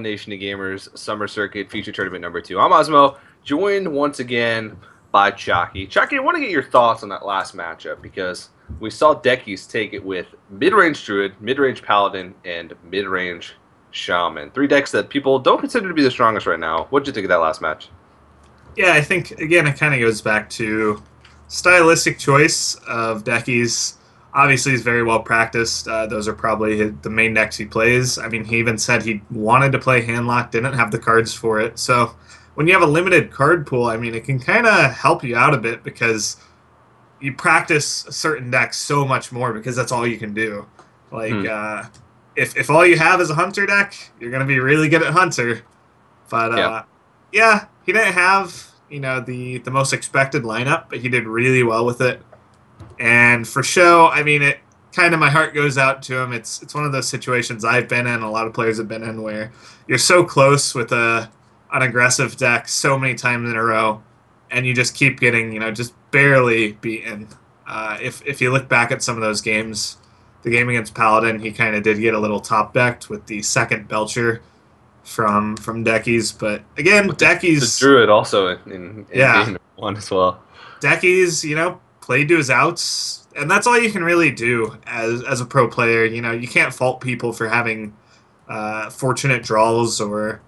Nation of Gamers Summer Circuit Feature Tournament number 2. I'm Osmo, joined once again by Chalky. Chalky, I want to get your thoughts on that last matchup because we saw Deckies take it with mid-range Druid, mid-range Paladin, and mid-range Shaman. 3 decks that people don't consider to be the strongest right now. What did you think of that last match? Yeah, I think, again, it kind of goes back to stylistic choice of Deckies. Obviously, he's very well practiced. Those are probably the main decks he plays. I mean, he even said he wanted to play Handlock, didn't have the cards for it. So when you have a limited card pool, I mean, it can kind of help you out a bit because you practice certain decks so much more because that's all you can do. Like, if all you have is a Hunter deck, you're going to be really good at Hunter. But, yeah, he didn't have, the most expected lineup, but he did really well with it. And for show, I mean, it kind of my heart goes out to him. It's one of those situations I've been in, a lot of players have been in, where you're so close with an aggressive deck so many times in a row, and you just keep getting, just barely beaten. If you look back at some of those games, the game against Paladin, he kind of did get a little top-decked with the second Belcher from Deckies. But again, Deckies... The Druid also in game 1 as well. Deckies, played to his outs, and that's all you can really do as a pro player. You can't fault people for having fortunate draws or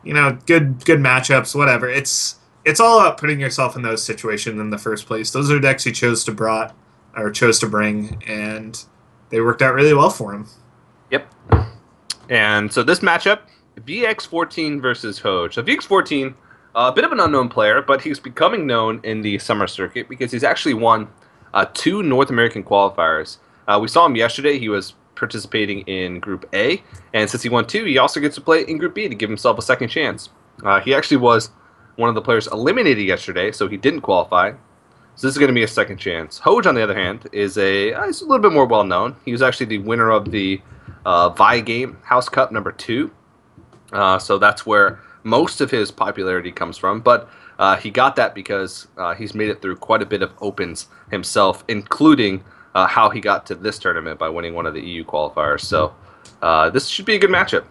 good matchups, whatever. It's all about putting yourself in those situations in the first place. Those are decks he chose to bring, and they worked out really well for him. Yep. And so this matchup, VX14 versus Hoej. So VX14, a bit of an unknown player, but he's becoming known in the summer circuit because he's actually won 2 North American qualifiers. We saw him yesterday. He was participating in Group A, and since he won 2, he also gets to play in Group B to give himself a second chance. He actually was one of the players eliminated yesterday, so he didn't qualify. So this is going to be a second chance. Hoej, on the other hand, is he's a little bit more well-known. He was actually the winner of the VI Game House Cup number 2. So that's where most of his popularity comes from, but he got that because he's made it through quite a bit of opens himself, including how he got to this tournament by winning one of the EU qualifiers. So this should be a good matchup.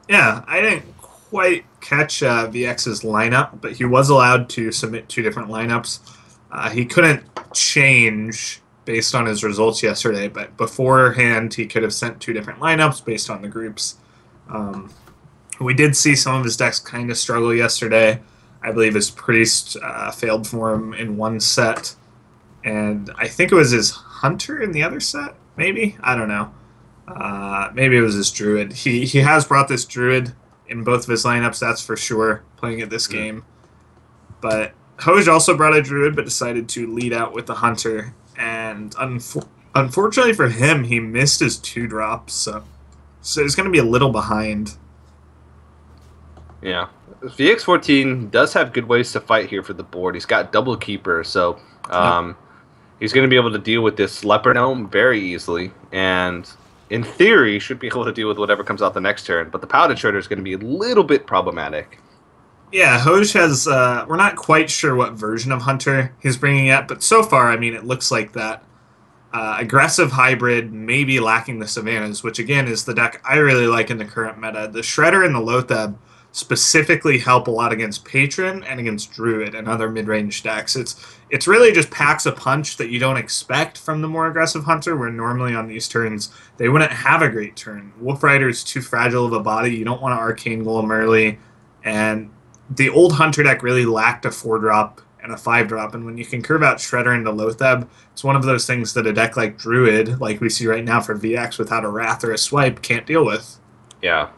Yeah, I didn't quite catch VX's lineup, but he was allowed to submit 2 different lineups. He couldn't change based on his results yesterday, but beforehand he could have sent 2 different lineups based on the groups. We did see some of his decks kind of struggle yesterday. I believe his Priest failed for him in one set. And I think it was his Hunter in the other set, maybe? I don't know. Maybe it was his Druid. He has brought this Druid in both of his lineups, that's for sure, playing at this game. But Hoej also brought a Druid, but decided to lead out with the Hunter. And unfortunately for him, he missed his 2 drops, so he's going to be a little behind. Yeah. VX14 does have good ways to fight here for the board. He's got double keeper, so he's going to be able to deal with this Leopard Gnome very easily, and in theory should be able to deal with whatever comes out the next turn, but the Paladin Shredder is going to be a little bit problematic. Yeah, Hoej has, we're not quite sure what version of Hunter he's bringing yet, but so far, I mean, it looks like that aggressive hybrid, maybe lacking the Savannas, which again is the deck I really like in the current meta. The Shredder and the Lothab specifically help a lot against Patron and against Druid and other mid-range decks. It's really just packs a punch that you don't expect from the more aggressive Hunter, where normally on these turns they wouldn't have a great turn. Wolf Rider is too fragile of a body. You don't want to Arcane Golem early, and the old Hunter deck really lacked a 4-drop and a 5-drop, and when you can curve out Shredder into Lothab, it's one of those things that a deck like Druid, like we see right now for VX without a Wrath or a Swipe, can't deal with. Yeah.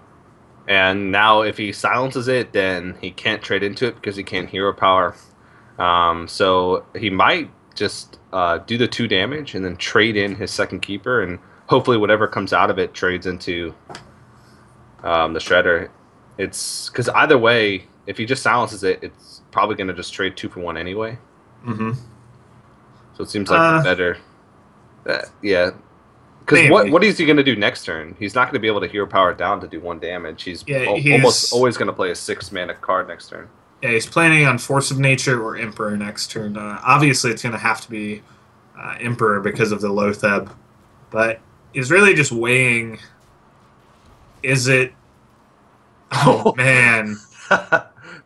And now if he silences it, then he can't trade into it because he can't hero power. So he might just do the 2 damage and then trade in his second keeper, and hopefully whatever comes out of it trades into the Shredder. It's because either way, if he just silences it, it's probably going to just trade 2 for 1 anyway. So it seems like the better. Yeah. Because what is he going to do next turn? He's not going to be able to hero power down to do 1 damage. He's almost always going to play a 6-mana card next turn. Yeah, he's planning on Force of Nature or Emperor next turn. Obviously, it's going to have to be Emperor because of the Lothab. But he's really just weighing, is it Oh man.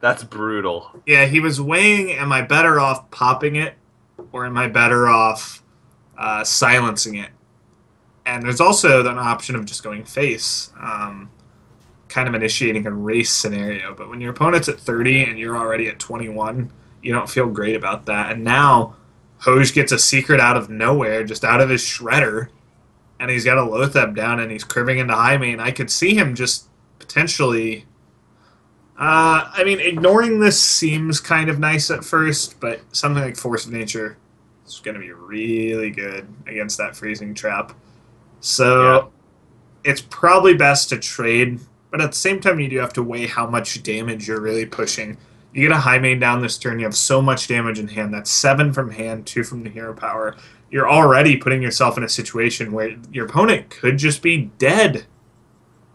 That's brutal. Yeah, he was weighing, am I better off popping it or am I better off silencing it? And there's also an option of just going face, kind of initiating a race scenario. But when your opponent's at 30 and you're already at 21, you don't feel great about that. And now Hoej gets a secret out of nowhere, just out of his shredder, and he's got a Lotheb down and he's curving into high main. I could see him just potentially. I mean, ignoring this seems kind of nice at first, but something like Force of Nature is going to be really good against that freezing trap. So it's probably best to trade, but at the same time, you do have to weigh how much damage you're really pushing. You get a high main down this turn, you have so much damage in hand. That's 7 from hand, 2 from the hero power. You're already putting yourself in a situation where your opponent could just be dead.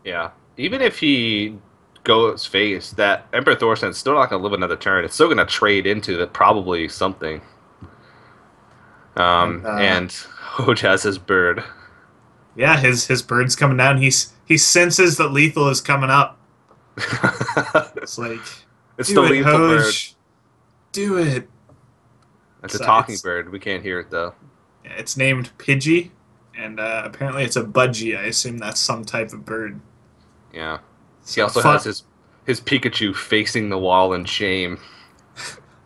Yeah. Even if he goes face, that Emperor Thorsten's still not going to live another turn. It's still going to trade into that probably something. And Hoej has his bird. Yeah, his bird's coming down. He senses that lethal is coming up. It's like, it's the lethal bird. Do it. It's a talking bird. We can't hear it though. Yeah, it's named Pidgey, and apparently it's a budgie. I assume that's some type of bird. Yeah. He also has his Pikachu facing the wall in shame.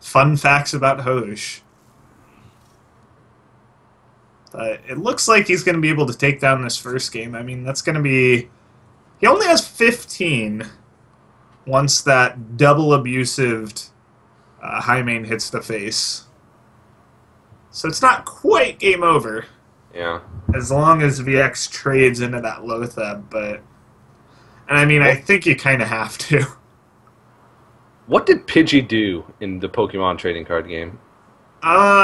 Fun facts about Hoej. It looks like he's going to be able to take down this first game. I mean, that's going to be... He only has 15 once that double abusive high main hits the face. So it's not quite game over. Yeah. As long as VX trades into that Lotheb, but... And I mean, I think you kind of have to. What did Pidgey do in the Pokemon trading card game?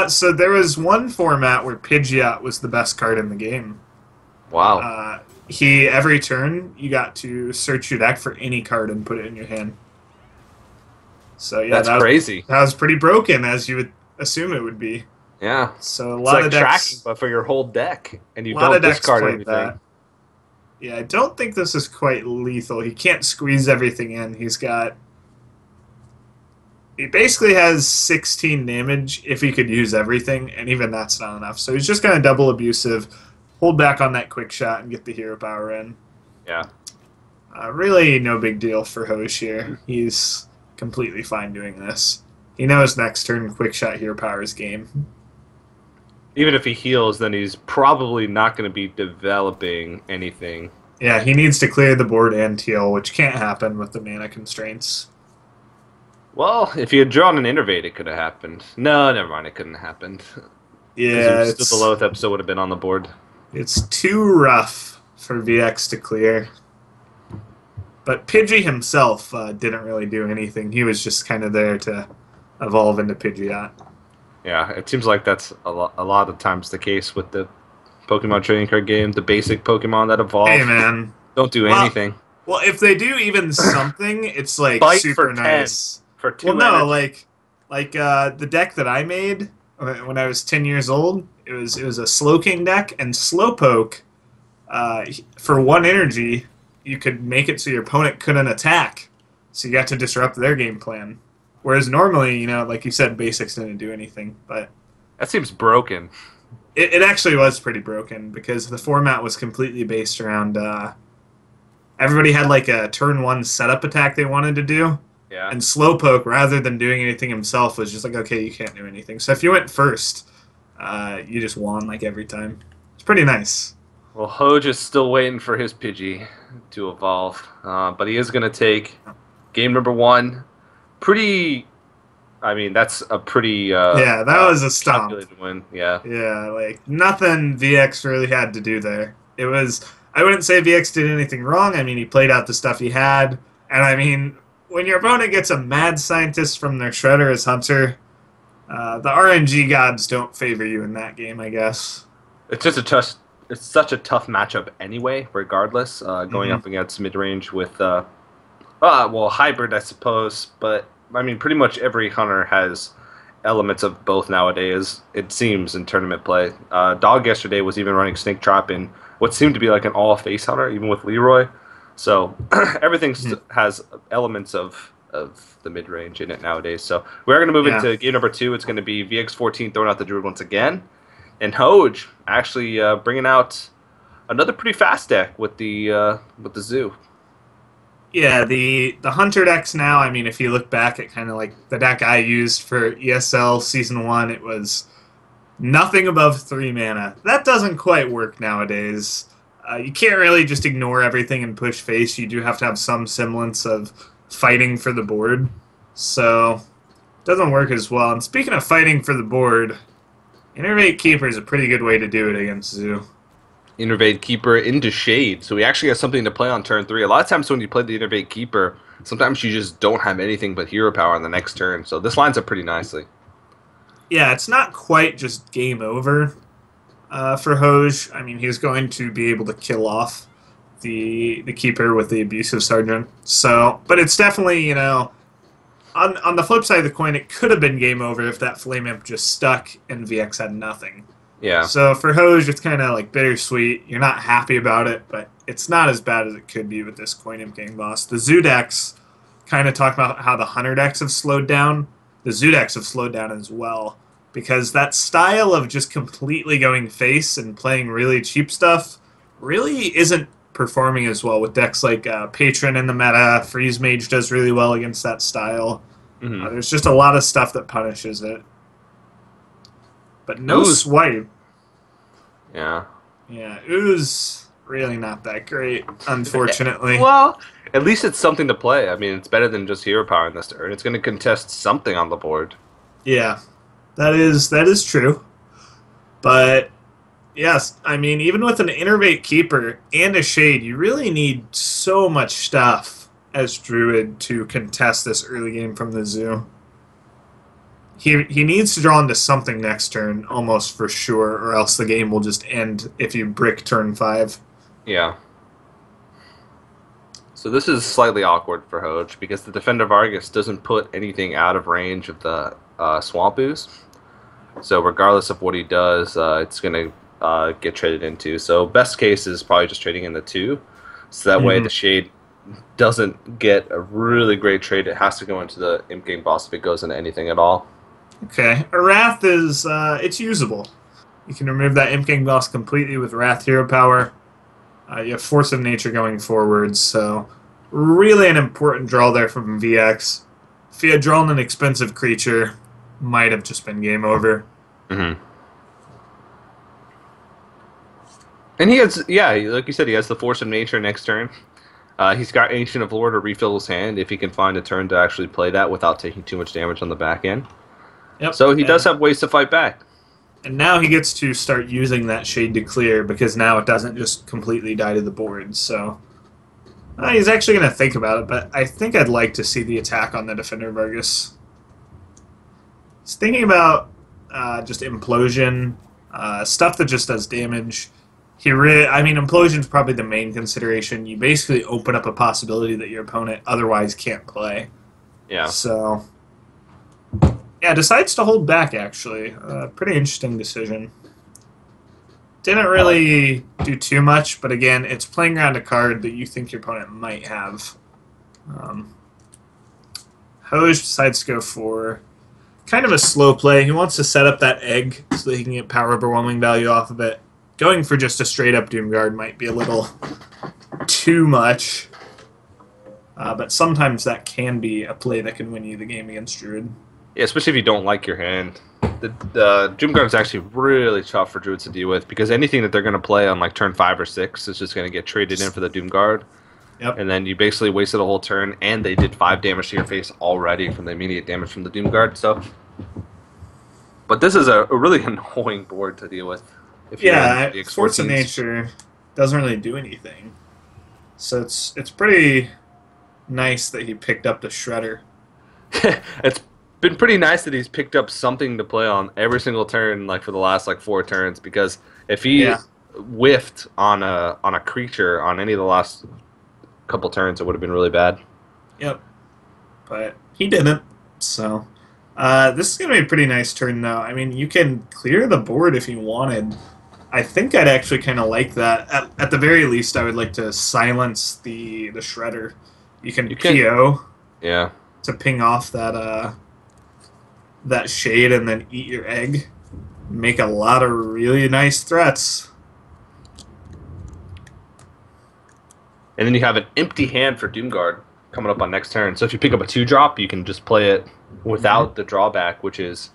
So there was one format where Pidgeot was the best card in the game. Wow. Every turn, you got to search your deck for any card and put it in your hand. So yeah, that's crazy. That was pretty broken, as you would assume it would be. Yeah. So a lot of decks, tracking, but for your whole deck, and you don't discard anything. That. Yeah, I don't think this is quite lethal. He can't squeeze everything in. He basically has 16 damage if he could use everything, and even that's not enough. So he's just going to double abusive, hold back on that quick shot, and get the hero power in. Yeah. Really no big deal for Hoej here. He's completely fine doing this. He knows next turn quick shot hero power is game. Even if he heals, then he's probably not going to be developing anything. Yeah, he needs to clear the board and heal, which can't happen with the mana constraints. Well, if he had drawn an Innervate, it could have happened. No, never mind, it couldn't have happened. Yeah, still the Lotheb still would have been on the board. It's too rough for VX to clear. But Pidgey himself didn't really do anything. He was just kind of there to evolve into Pidgeot. Yeah, it seems like that's a lot of times the case with the Pokemon trading card game. The basic Pokemon that evolve. Hey, man. Don't do anything. Well, if they do even something, it's like Bite super for nice. 10 for 2 well, no, energy. like the deck that I made when I was 10 years old, it was a Slowking deck, and Slowpoke, for 1 energy, you could make it so your opponent couldn't attack. So you got to disrupt their game plan. Whereas normally, like you said, basics didn't do anything. But that seems broken. It actually was pretty broken because the format was completely based around everybody had like a turn 1 setup attack they wanted to do. Yeah. And Slowpoke, rather than doing anything himself, was just like, okay, you can't do anything. So if you went first, you just won like every time. It's pretty nice. Well, Hoej is still waiting for his Pidgey to evolve, but he is going to take game number 1. That's a pretty that was a stomp. Calculated win. Yeah. Yeah, like nothing VX really had to do there. It was, I wouldn't say VX did anything wrong. I mean, he played out the stuff he had, and I mean, when your opponent gets a mad scientist from their shredder as Hunter, the RNG gods don't favor you in that game, I guess. It's just it's such a tough matchup anyway, regardless. Going up against mid range with hybrid, I suppose, but I mean, pretty much every hunter has elements of both nowadays, it seems, in tournament play. Dog yesterday was even running Snake Trap in what seemed to be like an all-face hunter, even with Leroy. So everything Mhm. has elements of the mid range in it nowadays. So we're going to move Yeah. into game number two. It's going to be VX14 throwing out the Druid once again, and Hoej actually bringing out another pretty fast deck with the Zoo. Yeah, the Hunter decks now, I mean, if you look back at kind of like the deck I used for ESL Season 1, it was nothing above 3 mana. That doesn't quite work nowadays. You can't really just ignore everything and push face. You do have to have some semblance of fighting for the board. So, it doesn't work as well. And speaking of fighting for the board, Innervate Keeper is a pretty good way to do it against Zoo. Innervate Keeper into Shade, so he actually has something to play on turn three. A lot of times when you play the Innervate Keeper, sometimes you just don't have anything but hero power on the next turn. So this lines up pretty nicely. Yeah, it's not quite just game over for Hoej. I mean, he's going to be able to kill off the keeper with the abusive sergeant. So, but it's definitely, on the flip side of the coin, it could have been game over if that flame imp just stuck and VX had nothing. Yeah. So for Hoej, it's kind of like bittersweet. You're not happy about it, but it's not as bad as it could be with this coin imp getting lost. The Zoo decks kind of talk about how the Hunter decks have slowed down. The Zoo decks have slowed down as well because that style of just completely going face and playing really cheap stuff really isn't performing as well with decks like Patron in the meta. Freeze Mage does really well against that style. Mm-hmm. There's just a lot of stuff that punishes it. But no Ooze. swipe. Yeah. Yeah, Ooze really not that great, unfortunately. Well, at least it's something to play. I mean, it's better than just hero power in this turn. It's going to contest something on the board. Yeah, that is true. But yes, I mean, even with an Innervate Keeper and a Shade, you really need so much stuff as Druid to contest this early game from the Zoo. He needs to draw into something next turn, almost for sure, or else the game will just end if you brick turn 5. Yeah. So this is slightly awkward for Hoej because the Defender Vargas doesn't put anything out of range of the Swamp Ooze. So regardless of what he does, it's going to get traded into. So best case is probably just trading in the 2. So that way the Shade doesn't get a really great trade. It has to go into the Imp Game Boss if it goes into anything at all. Okay, a Wrath is it's usable. You can remove that Imp King boss completely with Wrath hero power. You have Force of Nature going forward, so really an important draw there from VX. If he had drawn an expensive creature, might have just been game over. Mm-hmm. And he has, yeah, like you said, he has the Force of Nature next turn. He's got Ancient of Lore to refill his hand if he can find a turn to actually play that without taking too much damage on the back end. Yep. So he does have ways to fight back. And now he gets to start using that Shade to clear because now it doesn't just completely die to the board. So he's actually going to think about it, but I think I'd like to see the attack on the Defender Vargas. He's thinking about just Implosion, stuff that just does damage. I mean, Implosion's probably the main consideration. You basically open up a possibility that your opponent otherwise can't play. Yeah. So, yeah, decides to hold back, actually. Pretty interesting decision. Didn't really do too much, but again, it's playing around a card that you think your opponent might have. Hoej decides to go for kind of a slow play. He wants to set up that egg so that he can get power overwhelming value off of it. Going for just a straight-up Doomguard might be a little too much. But sometimes that can be a play that can win you the game against Druid. Yeah, especially if you don't like your hand. The Doomguard is actually really tough for Druids to deal with because anything that they're going to play on like turn 5 or 6 is just going to get traded in for the Doomguard. Yep. And then you basically wasted a whole turn, and they did 5 damage to your face already from the immediate damage from the Doomguard. So, but this is a really annoying board to deal with. If Yeah, the Force of Nature doesn't really do anything. So it's pretty nice that he picked up the Shredder. It's been pretty nice that he's picked up something to play on every single turn, like for the last like 4 turns. Because if he whiffed on a creature on any of the last couple turns, it would have been really bad. Yep, but he didn't. So this is gonna be a pretty nice turn, though. I mean, you can clear the board if you wanted. I think I'd actually kind of like that. At the very least, I would like to silence the shredder. You can PO Yeah. to ping off that shade and then eat your egg. Make a lot of really nice threats. And then you have an empty hand for Doomguard coming up on next turn. So if you pick up a 2-drop, you can just play it without the drawback, which is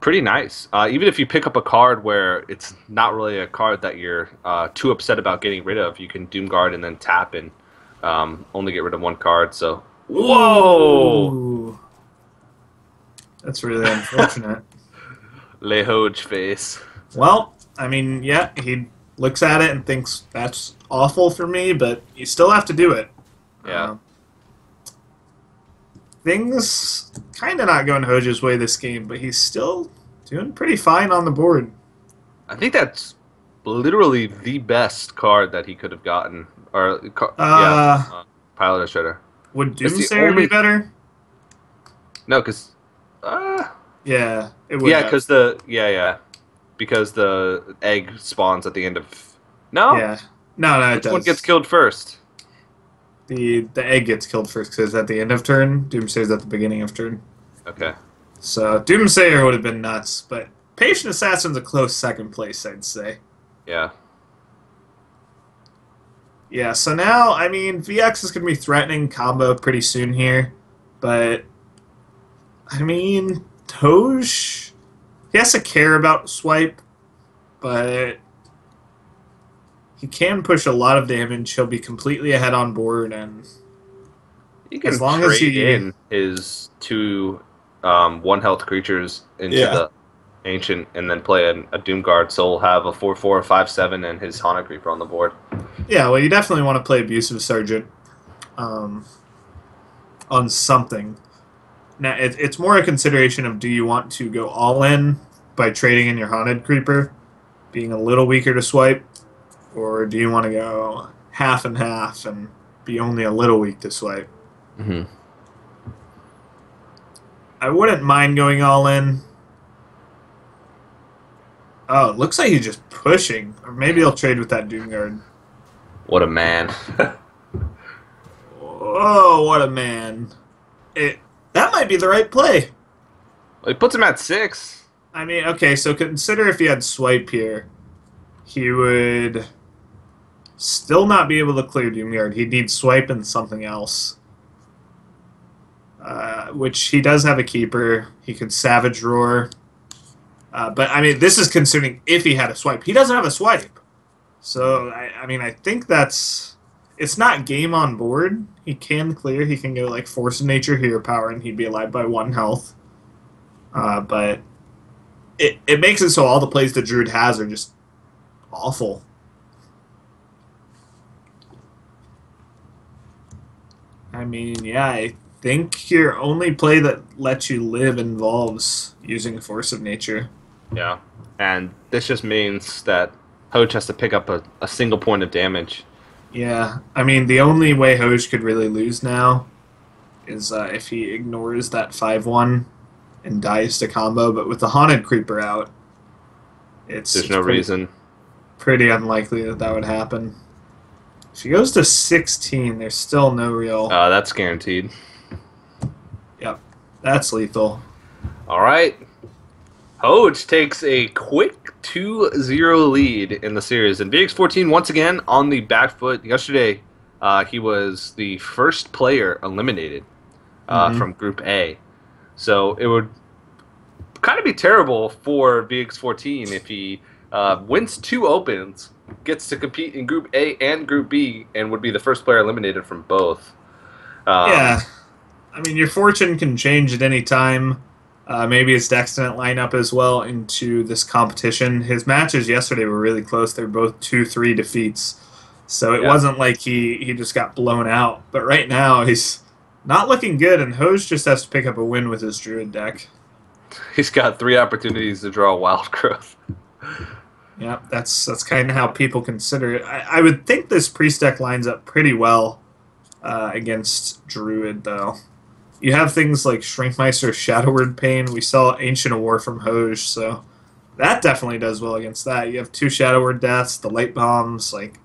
pretty nice. Even if you pick up a card where it's not really a card that you're too upset about getting rid of, you can Doomguard and then tap and only get rid of one card. So, whoa! Ooh. That's really unfortunate. Le Hoej face. Well, I mean, yeah, he looks at it and thinks that's awful for me, but you still have to do it. Yeah. Things kind of not going Hoej's way this game, but he's still doing pretty fine on the board. I think that's literally the best card that he could have gotten. Or Pilot or Shredder. Would Doomsayer be better? No, because yeah, it would. Yeah, because the egg spawns at the end of. No. Yeah. No, it Which does. one gets killed first? The egg gets killed first because it's at the end of turn. Doomsayer's at the beginning of turn. Okay. So Doomsayer would have been nuts, but Patient Assassin's a close second place, I'd say. Yeah. Yeah, so now, I mean, VX is going to be threatening combo pretty soon here, but, I mean, Hoej, he has to care about swipe, but he can push a lot of damage. He'll be completely ahead on board, and He can as long trade as he in his 2 1-health creatures into the Ancient and then play a Doomguard, so we'll have a 4/4, or 5/7, and his Haunted Creeper on the board. Yeah, well, you definitely want to play Abusive Sergeant on something. Now, it's more a consideration of do you want to go all in by trading in your Haunted Creeper, being a little weaker to swipe, or do you want to go half and half and be only a little weak to swipe? Mm-hmm. I wouldn't mind going all in. Oh, it looks like he's just pushing. Or maybe he'll trade with that Doomguard. What a man. Whoa, what a man. That might be the right play. Well, he puts him at 6. I mean, okay, so consider if he had swipe here. He would still not be able to clear Doomguard. He'd need swipe and something else. Which he does have a keeper. He could Savage Roar. But, I mean, this is considering if he had a swipe. He doesn't have a swipe. So, I mean, I think that's... It's not game on board. He can clear. He can go, like, Force of Nature, Hero Power, and he'd be alive by 1 health. But it makes it so all the plays the Druid has are just awful. I mean, yeah, I think your only play that lets you live involves using Force of Nature. Yeah. And this just means that Hoej has to pick up a single point of damage. Yeah, I mean, the only way Hoej could really lose now is if he ignores that 5/1 and dies to combo, but with the Haunted Creeper out, There's no reason. Pretty unlikely that would happen. If he goes to 16, there's still no real... That's guaranteed. Yep, that's lethal. All right. Hoej takes a quick 2-0 lead in the series. And VX14 once again on the back foot. Yesterday, he was the first player eliminated from Group A. So it would kind of be terrible for VX14 if he wins 2 opens, gets to compete in Group A and Group B, and would be the first player eliminated from both. Yeah. I mean, your fortune can change at any time. Maybe his decks didn't line up as well into this competition. His matches yesterday were really close. They were both 2-3 defeats. So it wasn't like he just got blown out. But right now, he's not looking good, and Hoej just has to pick up a win with his Druid deck. He's got 3 opportunities to draw Wild Growth. Yeah, that's kind of how people consider it. I would think this Priest deck lines up pretty well against Druid, though. You have things like Shrinkmeister, Shadow Word Pain. We saw Ancient of War from Hoej, so That definitely does well against that. You have 2 Shadow Word Deaths, the Light Bombs, like,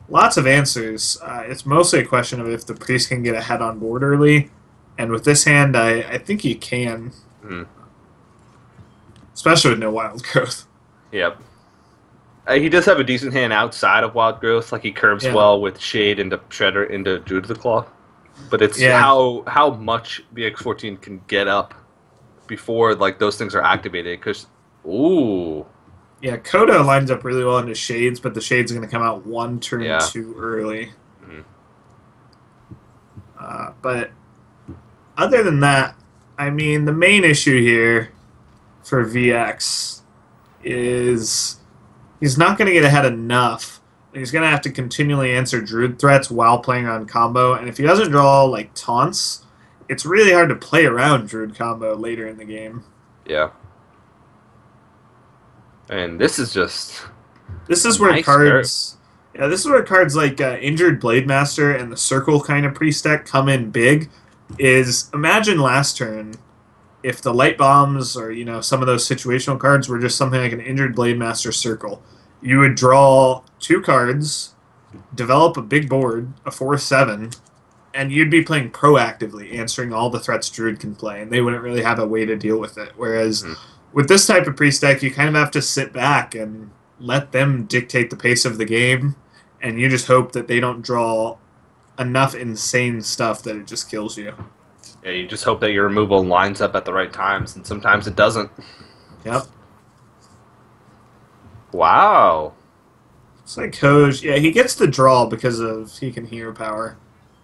lots of answers. It's mostly a question of if the priest can get ahead on board early. And with this hand, I think he can, Hmm. especially with no wild growth. Yep. He does have a decent hand outside of Wild Growth. Like he curves Yeah. well with Shade into Shredder into Druid of the Claw. But it's Yeah. how much VX14 can get up before like those things are activated. Because ooh, Yeah, Kodo lines up really well into Shades, but the Shades are going to come out 1 turn yeah. too early. Mhm. But other than that, I mean, the main issue here for VX is he's not going to get ahead enough. He's going to have to continually answer Druid threats while playing on combo, and if he doesn't draw like taunts, it's really hard to play around Druid combo later in the game. Yeah. And this is just This is a where nice curve. cards, yeah, this is where cards like Injured Blade Master and the Circle kind of priest deck come in big. Is imagine last turn if the Light Bombs or some of those situational cards were just something like an Injured Blade Master Circle. You would draw 2 cards, develop a big board, a 4/7, and you'd be playing proactively, answering all the threats Druid can play, and they wouldn't really have a way to deal with it. Whereas Mhm. with this type of priest deck, you kind of have to sit back and let them dictate the pace of the game, and you just hope that they don't draw enough insane stuff that it just kills you. Yeah, you just hope that your removal lines up at the right times, and sometimes it doesn't. Yep. Wow. It's like Hoej. Yeah, he gets the draw because of he can hero power.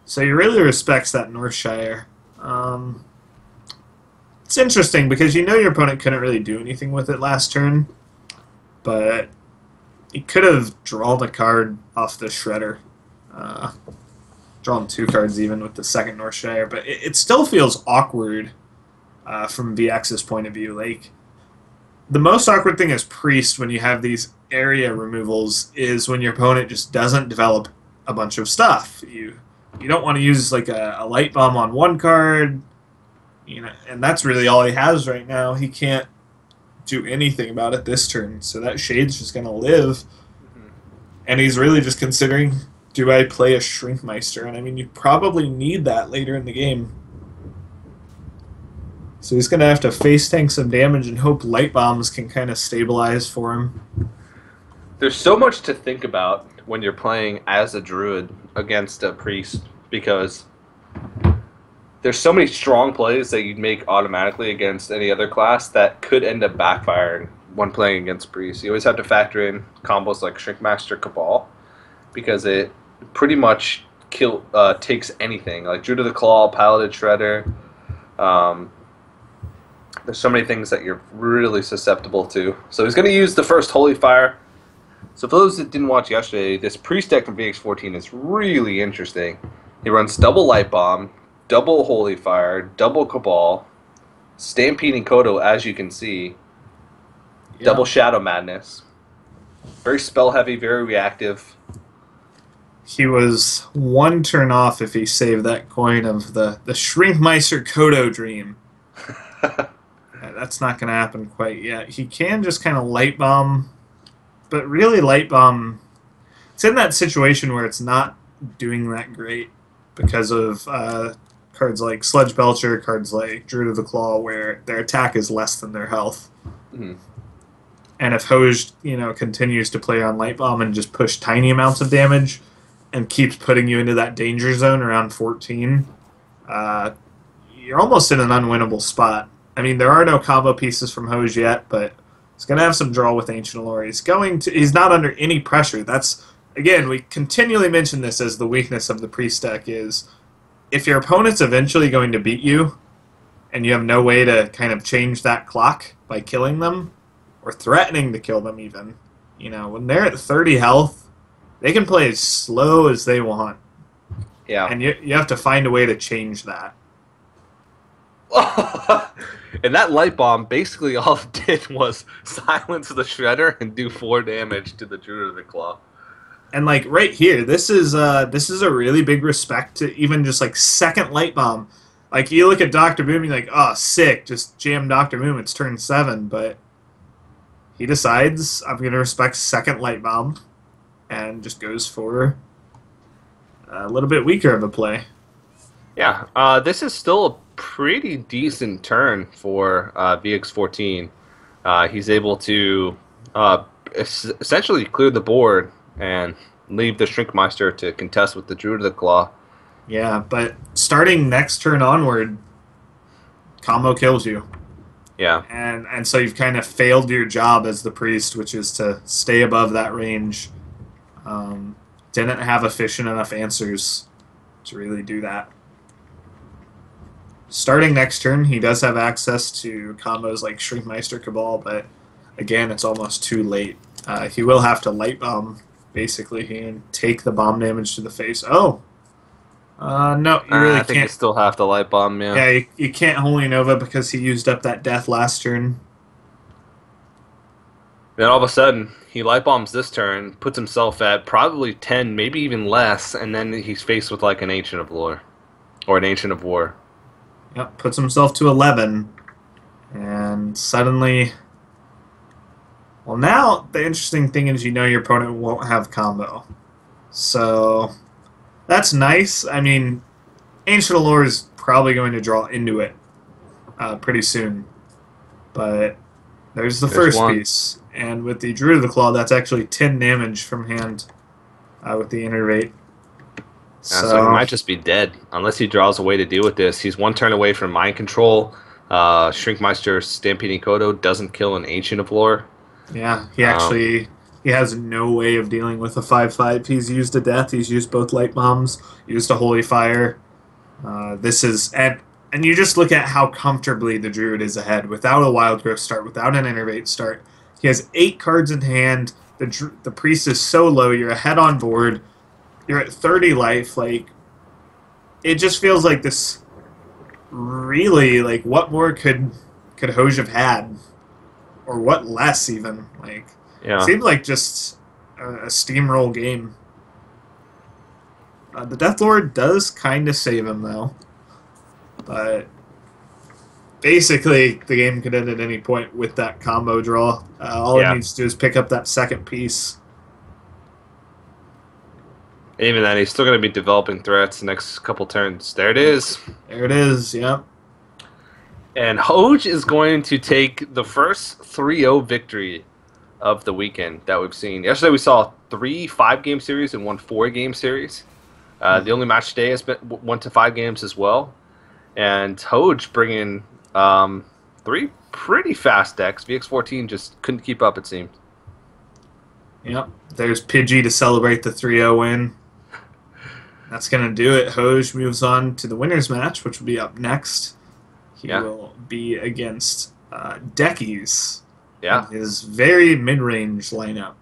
So he really respects that Northshire. It's interesting because your opponent couldn't really do anything with it last turn, but he could have drawn a card off the Shredder. Drawn 2 cards even with the second Northshire, but it still feels awkward from VX's point of view. Like, the most awkward thing as Priest when you have these area removals is when your opponent just doesn't develop a bunch of stuff. You don't want to use like a Light Bomb on one card, and that's really all he has right now. He can't do anything about it this turn, so that Shade's just going to live. And he's really just considering, do I play a Shrinkmeister? And I mean, you probably need that later in the game. So he's going to have to face tank some damage and hope Light Bombs can kind of stabilize for him. There's so much to think about when you're playing as a druid against a priest because there's so many strong plays that you'd make automatically against any other class that could end up backfiring when playing against priests. You always have to factor in combos like Shrinkmaster Cabal because it pretty much takes anything like Druid of the Claw, Paladin Shredder. There's so many things that you're really susceptible to. So he's going to use the first Holy Fire. So for those that didn't watch yesterday, this priest deck from VX14 is really interesting. He runs double Light Bomb, double Holy Fire, double Cabal, Stampeding Kodo, as you can see, double Shadow Madness. Very spell heavy, very reactive. He was 1 turn off if he saved that coin of the Shrinkmeister Kodo Dream. That's not going to happen quite yet. He can just kind of Light Bomb, but really Light Bomb, it's in that situation where it's not doing that great because of cards like Sludge Belcher, cards like Druid of the Claw, where their attack is less than their health. Mm-hmm. And if Hoej, continues to play on Light Bomb and just push tiny amounts of damage and keeps putting you into that danger zone around 14, you're almost in an unwinnable spot. I mean, there are no combo pieces from Hoej yet, but he's going to have some draw with Ancient Allure. He's not under any pressure. That's, again, we continually mention this as the weakness of the Priest deck is if your opponent's eventually going to beat you and you have no way to kind of change that clock by killing them or threatening to kill them even, when they're at 30 health, they can play as slow as they want. Yeah. And you have to find a way to change that. And that Light Bomb, basically all it did was silence the Shredder and do 4 damage to the Druid of the Claw. And like right here, this is a really big respect to even just like second Light Bomb. Like you look at Dr. Boom, you're like, oh, sick, just jam Dr. Boom, it's turn 7. But he decides I'm going to respect second light bomb and just goes for a little bit weaker of a play. Yeah, this is still a pretty decent turn for VX14. He's able to essentially clear the board and leave the Shrinkmeister to contest with the Druid of the Claw. Yeah, but starting next turn onward, combo kills you. Yeah. And so you've kind of failed your job as the priest, which is to stay above that range. Didn't have efficient enough answers to really do that. Starting next turn, he does have access to combos like Shrinkmeister Cabal, but again, it's almost too late. He will have to light bomb, basically, and take the bomb damage to the face. Oh! No, you really I think you can't. still have to light bomb, yeah. Yeah, you can't Holy Nova because he used up that death last turn. Then all of a sudden, he light bombs this turn, puts himself at probably 10, maybe even less, and then he's faced with like an Ancient of Lore. Or an Ancient of War. Yep, puts himself to 11. And suddenly... Well, now the interesting thing is you know your opponent won't have combo. So that's nice. I mean, Ancient Allure is probably going to draw into it pretty soon. But there's the first one. piece. And with the Druid of the Claw, that's actually 10 damage from hand with the Innervate. So he might just be dead unless he draws a way to deal with this. He's one turn away from Mind Control. Shrinkmeister Stampeding Kodo doesn't kill an Ancient of Lore. Yeah, he has no way of dealing with a 5/5. He's used a death. He's used both light bombs. Used a holy fire. This is and you just look at how comfortably the Druid is ahead without a Wild Growth start, without an Innervate start. He has 8 cards in hand. The priest is so low. You're ahead on board. You're at 30 life. Like, it just feels like this. Really, like, what more could Hoej have had? Or what less, even? Like, Yeah. seemed like just a steamroll game. The Death Lord does kind of save him, though. But basically, the game could end at any point with that combo draw. All it needs to do is pick up that second piece. Even then, he's still going to be developing threats the next couple turns. There it is. There it is, yep. And Hoej is going to take the first 3-0 victory of the weekend that we've seen. Yesterday we saw 3 5-game series and 1 4-game series. The only match today has been 1 to 5 games as well. And Hoej bringing 3 pretty fast decks. VX14 just couldn't keep up, it seemed. Yep. There's Pidgey to celebrate the 3-0 win. That's going to do it. Hoej moves on to the winner's match, which will be up next. He will be against Deckies. Yeah. His very mid-range lineup.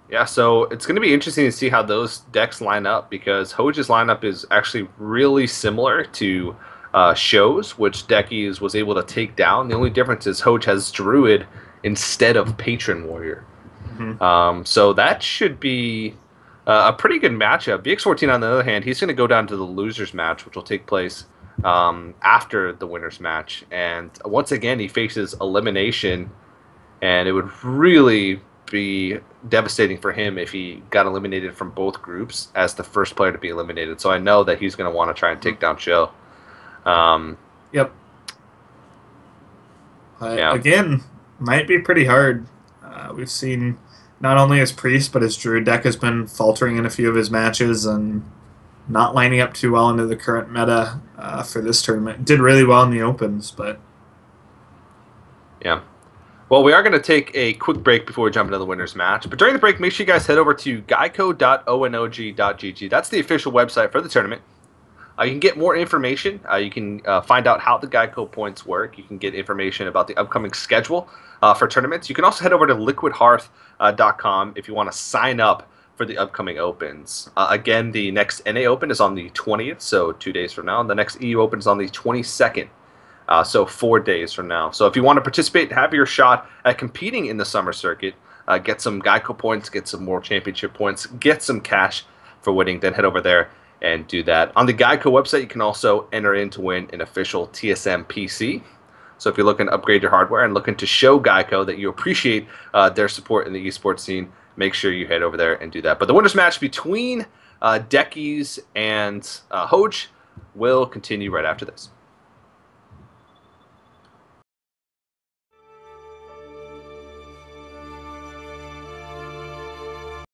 Yeah, so it's going to be interesting to see how those decks line up because Hoej's lineup is actually really similar to Shows, which Deckies was able to take down. The only difference is Hoej has Druid instead of Patron Warrior. Mm-hmm. So that should be a pretty good matchup. VX14, on the other hand, he's going to go down to the loser's match, which will take place after the winner's match. And once again, he faces elimination, and it would really be devastating for him if he got eliminated from both groups as the first player to be eliminated. So I know that he's going to want to try and take down Show. Yep. Again, might be pretty hard. We've seen not only his Priest, but his Druid deck has been faltering in a few of his matches and not lining up too well into the current meta for this tournament. Did really well in the Opens, but... Yeah. Well, we are going to take a quick break before we jump into the winner's match. But during the break, make sure you guys head over to geico.onog.gg. That's the official website for the tournament. You can get more information. You can find out how the GEICO points work. You can get information about the upcoming schedule for tournaments. You can also head over to liquidhearth.com if you want to sign up for the upcoming Opens. Again, the next NA Open is on the 20th, so 2 days from now. And the next EU Open is on the 22nd, so 4 days from now. So if you want to participate, have your shot at competing in the summer circuit, get some GEICO points, get some World Championship points, get some cash for winning, then head over there and do that. On the GEICO website, you can also enter in to win an official TSM PC. So if you're looking to upgrade your hardware and looking to show GEICO that you appreciate their support in the esports scene, make sure you head over there and do that. But the winners match between Deckies and Hoej will continue right after this.